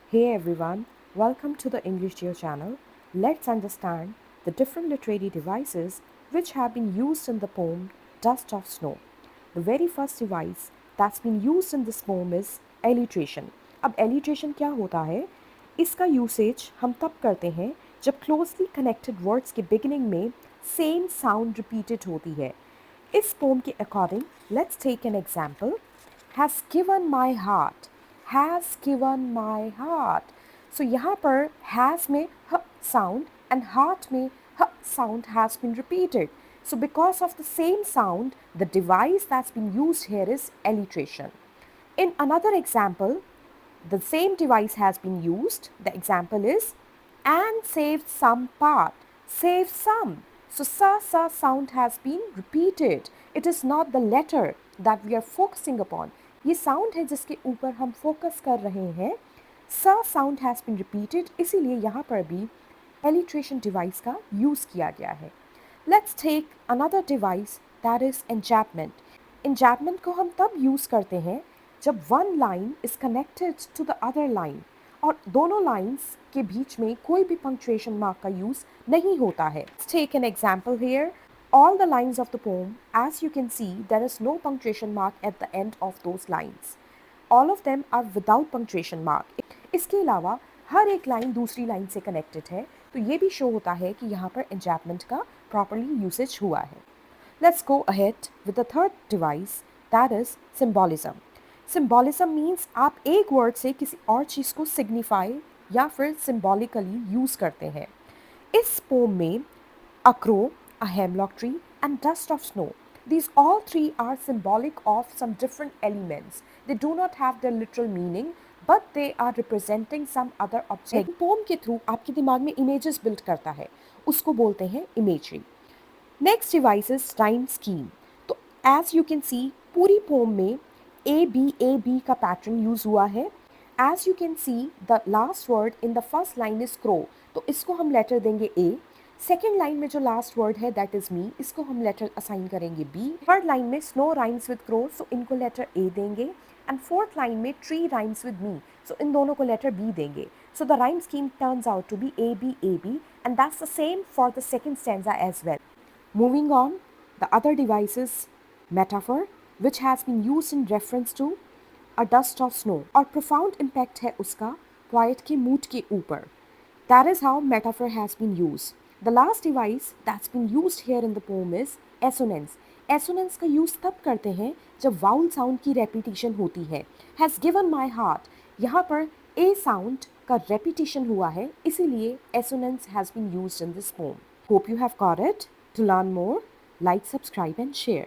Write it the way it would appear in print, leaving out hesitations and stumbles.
Hey everyone, welcome to the English Geo channel. Let's understand the different literary devices which have been used in the poem Dust of Snow. The very first device that's been used in this poem is alliteration. अब alliteration क्या होता है? इसका usage हम तब करते हैं जब क्लोजली कनेक्टेड वर्ड्स के बिगिनिंग में सेम साउंड रिपीटेड होती है. इस पोम के according let's take an example. Has given my heart, has given my heart. So यहाँ पर हैज़ में ह साउंड एंड हार्ट में ह sound has been repeated. So because of the same sound, the device that's been used here is alliteration. In another example, the same device has been used. The example is and saved some part. Save some. So sa sound has been repeated. It is not the letter that we are focusing upon. ये sound है जिसके ऊपर हम focus कर रहे हैं. सा sound has been repeated. इसीलिए यहाँ पर भी alliteration device का use किया गया है. Let's take another device that is enjambment. Enjambment को हम तब use करते हैं जब one line is connected to the other line और दोनों lines के बीच में कोई भी punctuation mark का use नहीं होता है. Let's take an example here. All the lines of the poem, as you can see, there is no punctuation mark at the end of those lines. All of them are without punctuation mark. इसके अलावा हर एक line दूसरी line से connected है, तो ये भी show होता है कि यहाँ पर enjambment का properly यूसेज हुआ है. Let's go ahead with the third device, that is symbolism. Symbolism means आप एक word से किसी और चीज़ को signify या फिर symbolically use करते हैं. इस poem में a crow, a hemlock tree and dust of snow. These all three are symbolic of some different elements. They do not have their literal meaning, but they are representing some other object. Poem के through आपके दिमाग में images build करता है, उसको बोलते हैं imagery. Next device is rhyme scheme. तो as you can see पूरी poem में A B का pattern use हुआ है. As you can see the last word in the first line is crow, तो इसको हम letter देंगे A. सेकेंड लाइन में जो लास्ट वर्ड है दैट इज मी, इसको हम लेटर असाइन करेंगे बी. थर्ड लाइन में snow rhymes with crow, so इनको लेटर ए देंगे. एंड फोर्थ लाइन में tree rhymes with me, so इन दोनों को लेटर बी देंगे. So the rhyme scheme turns out to be A B and that's the same for the second stanza as well. Moving on, the other device is metaphor which has been used in reference to a dust of snow, और profound impact है उसका poet के mood के ऊपर. That is how metaphor has been used. The last device that's been used here in the poem is assonance. Assonance का use तब करते हैं जब vowel sound की repetition होती है. Has given my heart. यहाँ पर a sound का repetition हुआ है, इसीलिए assonance has been used in this poem. Hope you have got it. To learn more, like, subscribe and share.